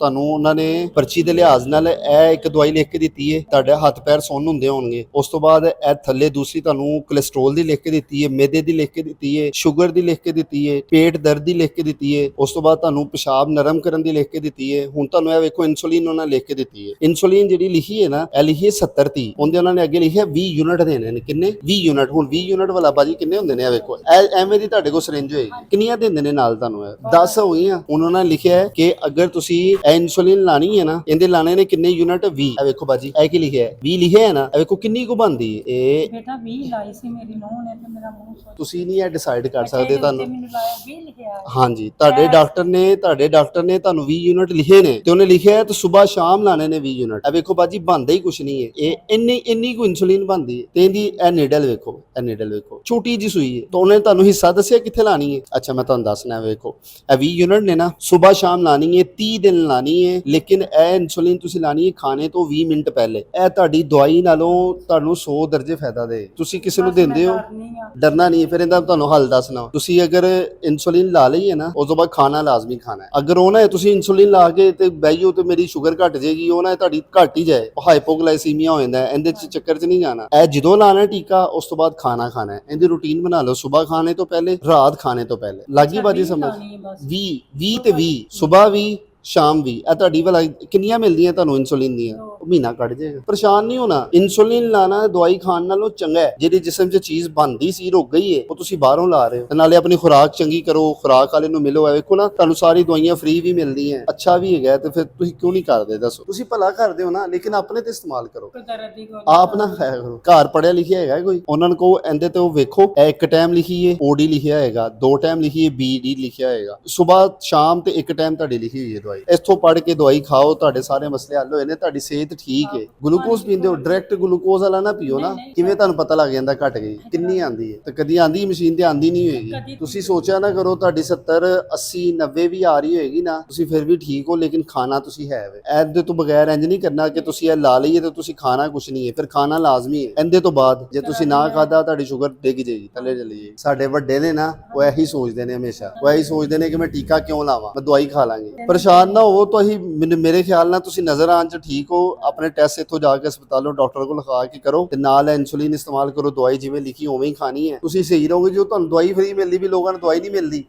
ਤੁਹਾਨੂੰ ਉਹਨਾਂ ਨੇ ਪਰਚੀ ਦੇ ਲਿਹਾਜ਼ ਨਾਲ ਇਹ ਇੱਕ ਦਵਾਈ ਲਿਖ ਕੇ ਦਿੱਤੀ ਹੈ, ਤੁਹਾਡੇ ਹੱਥ ਪੈਰ ਸੁੰਨ ਹੁੰਦੇ ਹੋਣਗੇ। ਉਸ ਤੋਂ ਬਾਅਦ ਇਹ ਥੱਲੇ ਦੂਸਰੀ ਤੁਹਾਨੂੰ ਕੋਲੇਸਟ੍ਰੋਲ ਦੀ ਲਿਖ ਕੇ ਦਿੱਤੀ ਹੈ, ਮੈਦੇ ਦੀ ਲਿਖ ਕੇ ਦਿੱਤੀ ਹੈ, ਸ਼ੂਗਰ ਦੀ ਲਿਖ ਕੇ ਦਿੱਤੀ ਹੈ, ਪੇਟ ਦਰਦ ਦੀ ਲਿਖ ਕੇ ਦਿੱਤੀ ਹੈ। ਉਸ ਤੋਂ ਬਾਅਦ ਤੁਹਾਨੂੰ ਪਿਸ਼ਾਬ ਨਰਮ ਕਰਨ ਦੀ ਲਿਖ ਕੇ ਦਿੱਤੀ ਹੈ। ਹੁਣ ਤੁਹਾਨੂੰ ਇਹ ਵੇਖੋ ਇਨਸੂਲਿਨ ਉਹਨਾਂ ਨੇ ਲਿਖ ਕੇ ਦਿੱਤੀ ਹੈ। ਇਨਸੂਲਿਨ ਜਿਹੜੀ ਲਿਖੀ ਹੈ ਨਾ, ਇਹ ਲਿਖੀ ਹੈ 70 30, ਉਹਦੇ ਉਹਨਾਂ ਨੇ ਅੱਗੇ ਲਿਖਿਆ 20 ਯੂਨਿਟ ਦੇਣੇ ਨੇ। ਕਿੰਨੇ? 20 ਯੂਨਿਟ। ਹੁਣ 20 ਯੂਨਿਟ ਵਾਲਾ ਬਾਜੀ ਕਿੰਨੇ ਹੁੰਦੇ ਨੇ? ਇਹ ਵੇਖੋ ਐਵੇਂ ਦੀ ਤੁਹਾਡੇ ਕੋਲ ਸਿਰਿੰਜ ਹੋਏਗੀ, ਕਿੰਨੀਆਂ ਦਿੰਦੇ ਨੇ ਨਾਲ ਤੁਹਾਨੂੰ? ਇਹ 10 ਹੋ ਗਈਆਂ। ਹੁਣ ਉਹਨਾਂ ਨੇ ਲਿਖਿਆ ਹੈ ਕਿ ਅਗਰ ਤੁਸੀਂ ਇਹ ਇਨਸੂਲਿਨ ਲਾਣੀ ਹੈ ਨਾ, ਇਹਦੇ ਲਾਣੇ ਨੇ ਕਿੰਨੇ ਯੂਨਿਟ? 20। ਇਹ ਵੇਖੋ ਬਾਜੀ, ਇਹ ਕੀ ਲਿਖਿਆ ਹੈ? 20 ਲਿਖਿਆ ਹੈ ਨਾ। ਇਹ ਵੇਖੋ ਕਿੰਨੀ ਕੁ ਬਣਦੀ ਹੈ ਇਹ। ਬੇਟਾ 20 ਲਾਈ ਸੀ ਮੇਰੀ ਨੂੰਹ ਨੇ ਤੇ ਮੇਰਾ ਮੂੰਹ ਸੋਚ ਤੁਸੀਂ ਨਹੀਂ ਇਹ ਡਿਸਾਈਡ ਕਰ ਸਕਦੇ ਤੁਹਾਨੂੰ। ਮੈਨੂੰ ਲਾਇਆ 20 ਲਿਖਿਆ। ਹਾਂਜੀ, ਤੁਹਾਡੇ ਡਾਕਟਰ ਨੇ ਤੁਹਾਨੂੰ 20 ਯੂਨਿਟ ਲਿਖੇ ਨੇ ਤੇ ਉਹਨੇ ਲਿਖਿਆ ਤੇ ਸਵੇਰ ਸ਼ਾਮ ਲਾਣੇ ਨੇ 20 ਯੂਨਿਟ। ਇਹ ਵੇਖੋ ਬਾਜੀ, ਬਣਦਾ ਹੀ ਕੁਛ ਨਹੀਂ ਹੈ। ਇਹ ਇੰਨੀ ਕੁ ਇਨਸੂਲਿਨ ਬਣਦੀ ਹੈ ਤੇ ਇਹਦੀ ਇਹ ਨੀਡਲ ਵੇਖੋ, ਇਹ ਨੀਡਲ ਵੇਖੋ, ਛੋਟੀ ਜੀ ਸੂਈ ਹੈ। ਤਾਂ ਉਹਨੇ ਤੁਹਾਨੂੰ ਹਿੱਸਾ ਦੱਸਿਆ ਕਿੱਥੇ ਲਾਣੀ ਹੈ? ਅੱਛਾ, ਮੈਂ ਤੁਹਾਨੂੰ ਦੱਸਣਾ। ਵੇਖੋ ਇਹ 20 ਯੂਨਿਟ ਨੇ ਨਾ, ਸਵੇਰ ਸ਼ਾਮ ਲਾਣੀ ਹੈ, 30 ਦਿਨ ਲਾਣੀ ਹੈ। ਲੇਕਿਨ ਇਹ ਇਨਸੂਲਿਨ ਤੁਸੀਂ ਲਾਣੀ ਹੈ ਖਾਣੇ ਤੋਂ 20 ਮਿੰਟ ਪਹਿਲੇ। ਇਹ ਤੁਹਾਡੀ ਦਵਾਈ ਨਾਲੋਂ ਤੁਹਾਨੂੰ 100 ਦਰਜੇ ਫਾਇਦਾ ਦੇ। ਤੁਸੀਂ ਕਿਸੇ ਨੂੰ ਦਿੰਦੇ ਹੋ, ਡਰਨਾ ਨਹੀਂ। ਫਿਰ ਇਹਦਾ ਤੁਹਾਨੂੰ ਹੱਲ ਦੱਸਣਾ। ਤੁਸੀਂ ਅਗਰ ਇਨਸੂਲਿਨ ਲਾ ਲਈ ਹੈ ਨਾ, ਉਸ ਤੋਂ ਬਾਅਦ ਖਾਣਾ ਲਾਜ਼ਮੀ ਖਾਣਾ ਹੈ। ਅਗਰ ਉਹ ਨਾ ਤੁਸੀਂ ਇਨਸੂਲਿਨ ਲਾ ਕੇ ਤੇ ਬੈਈਓ ਤੇ ਮੇਰੀ ਸ਼ੂਗਰ ਘਟ ਜਾਏਗੀ, ਉਹ ਨਾ ਤੁਹਾਡੀ ਘਟ ਹੀ ਜਾਏ, ਹਾਈਪੋਗਲਾਈਸੀਮੀਆ ਹੋ ਜਾਂਦਾ। ਇਹਦੇ ਚੱਕਰ 'ਚ ਨਹੀਂ ਜਾਣਾ। ਇਹ ਜਦੋਂ ਲਾਣਾ ਟੀਕਾ, ਉਸ ਤੋਂ ਬਾਅਦ ਖਾਣਾ ਖਾਣਾ ਹੈ। ਇਹਦੀ ਰੂਟੀਨ ਬਣਾ ਲਓ, ਸਵੇਰ ਖਾਣੇ ਤੋਂ ਪਹਿਲੇ, ਰਾਤ ਖਾਣੇ ਤੋਂ ਪਹਿਲੇ। ਲੱਗੀ ਬਾਜੀ ਸਮਝ? 20 ਤੇ 20, ਸਵੇਰ 20 ਸ਼ਾਮ ਵੀ। ਇਹ ਤੁਹਾਡੀ ਭਲਾ ਕਿੰਨੀਆਂ ਮਿਲਦੀਆਂ ਤੁਹਾਨੂੰ ਇਨਸੂਲਿਨ ਦੀਆਂ? ਮਹੀਨਾ ਕੱਢ ਜਾਏਗਾ। ਪਰੇਸ਼ਾਨ ਨਹੀਂ ਹੋਣਾ। ਇਨਸੂਲਿਨ ਲਾਣਾ ਦਵਾਈ ਖਾਣ ਨਾਲੋਂ ਚੰਗਾ ਹੈ। ਜਿਹੜੀ ਜਿਸਮ 'ਚ ਚੀਜ਼ ਬਣਦੀ ਸੀ, ਰੁਕ ਗਈ ਹੈ, ਉਹ ਤੁਸੀਂ ਬਾਹਰੋਂ ਲਾ ਰਹੇ ਹੋ। ਨਾਲੇ ਆਪਣੀ ਖੁਰਾਕ ਚੰਗੀ ਕਰੋ, ਖੁਰਾਕ ਵਾਲੇ ਨੂੰ ਮਿਲੋ। ਵੇਖੋ ਨਾ, ਤੁਹਾਨੂੰ ਸਾਰੀ ਦਵਾਈਆਂ ਫ੍ਰੀ ਵੀ ਮਿਲਦੀਆਂ, ਅੱਛਾ ਵੀ ਹੈਗਾ। ਤੇ ਫਿਰ ਤੁਸੀਂ ਕਿਉਂ ਨਹੀਂ ਕਰਦੇ? ਦੱਸੋ। ਤੁਸੀਂ ਭਲਾ ਕਰਦੇ ਹੋ ਨਾ, ਲੇਕਿਨ ਆਪਣੇ ਤੇ ਇਸਤੇਮਾਲ ਕਰੋ। ਆਪ ਨਾ ਖਾਇਆ ਕਰੋ। ਘਰ ਪੜਿਆ ਲਿਖਿਆ ਹੈਗਾ ਕੋਈ, ਉਹਨਾਂ ਨੂੰ ਕਹੋ ਇਹਦੇ ਤੇ ਉਹ ਵੇਖੋ, ਇੱਕ ਟਾਈਮ ਲਿਖੀ ਹੈ ਓਡੀ ਲਿਖਿਆ ਹੈਗਾ, 2 ਟਾਈਮ ਲਿਖੀ ਹੈ ਬੀਡੀ ਲਿਖਿਆ ਹੋਏਗਾ, ਸਵੇਰ ਸ਼ਾਮ ਤੇ 1 ਟਾਈਮ ਤੁਹਾਡੀ ਲਿਖੀ ਹੋਈ ਹੈ ਦਵਾਈ। ਇੱਥੋਂ ਪੜ੍ਹ ਕੇ ਦਵਾਈ ਖਾਓ, ਤੁਹਾਡੇ ਸਾਰੇ ਮਸਲੇ ਹੱਲ ਹੋਏ ਨੇ, ਤੁਹਾਡੀ ਸਿਹਤ ਠੀਕ ਹੈ। ਗਲੂਕੋਜ਼ ਪੀਂਦੇ ਹੋ, ਡਾਇਰੈਕਟ ਗਲੂਕੋਜ਼ ਵਾਲਾ ਨਾ ਪੀਓ ਨਾ। ਕਿਵੇਂ ਤੁਹਾਨੂੰ ਪਤਾ ਲੱਗ ਜਾਂਦਾ ਘਟ ਗਈ? ਕਿੰਨੀ ਆਂਦੀ ਹੈ? ਤੇ ਕਦੀ ਆਂਦੀ ਮਸ਼ੀਨ ਤੇ ਆਂਦੀ ਨਹੀਂ ਹੋਏਗੀ। ਤੁਸੀਂ ਸੋਚਿਆ ਨਾ ਕਰੋ, ਤੁਹਾਡੀ 70 80 90 ਵੀ ਆ ਰਹੀ ਹੋਏਗੀ ਨਾ, ਤੁਸੀਂ ਫਿਰ ਵੀ ਠੀਕ ਹੋ। ਲੇਕਿਨ ਖਾਣਾ ਤੁਸੀਂ ਹੈ ਵੇ। ਇਹਦੇ ਤੋਂ ਬਗੈਰ ਇੰਜ ਨਹੀਂ ਕਰਨਾ ਕਿ ਤੁਸੀਂ ਇਹ ਲਾ ਲਈਏ ਤੇ ਤੁਸੀਂ ਖਾਣਾ ਕੁਛ ਨਹੀਂ ਹੈ। ਫਿਰ ਖਾਣਾ ਲਾਜ਼ਮੀ ਹੈ। ਇਹਦੇ ਤੋਂ ਬਾਅਦ ਜੇ ਤੁਸੀਂ ਨਾ ਖਾਦਾ, ਤੁਹਾਡੀ ਸ਼ੂਗਰ ਡਿੱਗ ਜਾਏਗੀ, ਥੱਲੇ ਚਲੀ ਜਾਏਗੀ। ਸਾਡੇ ਵੱਡੇ ਨੇ ਨਾ, ਉਹ ਇਹੀ ਸੋਚਦੇ ਨੇ ਹਮੇਸ਼ਾ। ਉਹ ਇਹੀ ਸੋਚਦੇ ਨੇ ਕਿ ਮੈਂ ਟੀਕਾ ਕਿਉਂ ਲਾਵਾਂ, ਮੈਂ ਦਵਾਈ ਖਾ ਲਾਂਗੀ। ਪਰੇਸ਼ਾਨ ਨਾ ਹੋਵੋ। ਤੁਸੀਂ ਮੇਰੇ ਖਿਆਲ ਨਾਲ ਤੁਸੀਂ ਨਜ਼ਰ ਆਉਣ 'ਚ ਠੀਕ ਹੋ। ਆਪਣੇ ਟੈਸਟ ਇੱਥੋਂ ਜਾ ਕੇ ਹਸਪਤਾਲੋਂ ਡਾਕਟਰ ਕੋਲ ਲਿਖਾ ਕੇ ਕਰੋ ਤੇ ਨਾਲ ਇਨਸੂਲਿਨ ਇਸਤੇਮਾਲ ਕਰੋ। ਦਵਾਈ ਜਿਵੇਂ ਲਿਖੀ ਉਵੇਂ ਹੀ ਖਾਣੀ ਹੈ। ਤੁਸੀਂ ਸਹੀ ਰਹੋਗੇ। ਜੋ ਤੁਹਾਨੂੰ ਦਵਾਈ ਫ੍ਰੀ ਮਿਲਦੀ ਵੀ, ਲੋਕਾਂ ਨੂੰ ਦਵਾਈ ਨਹੀਂ ਮਿਲਦੀ।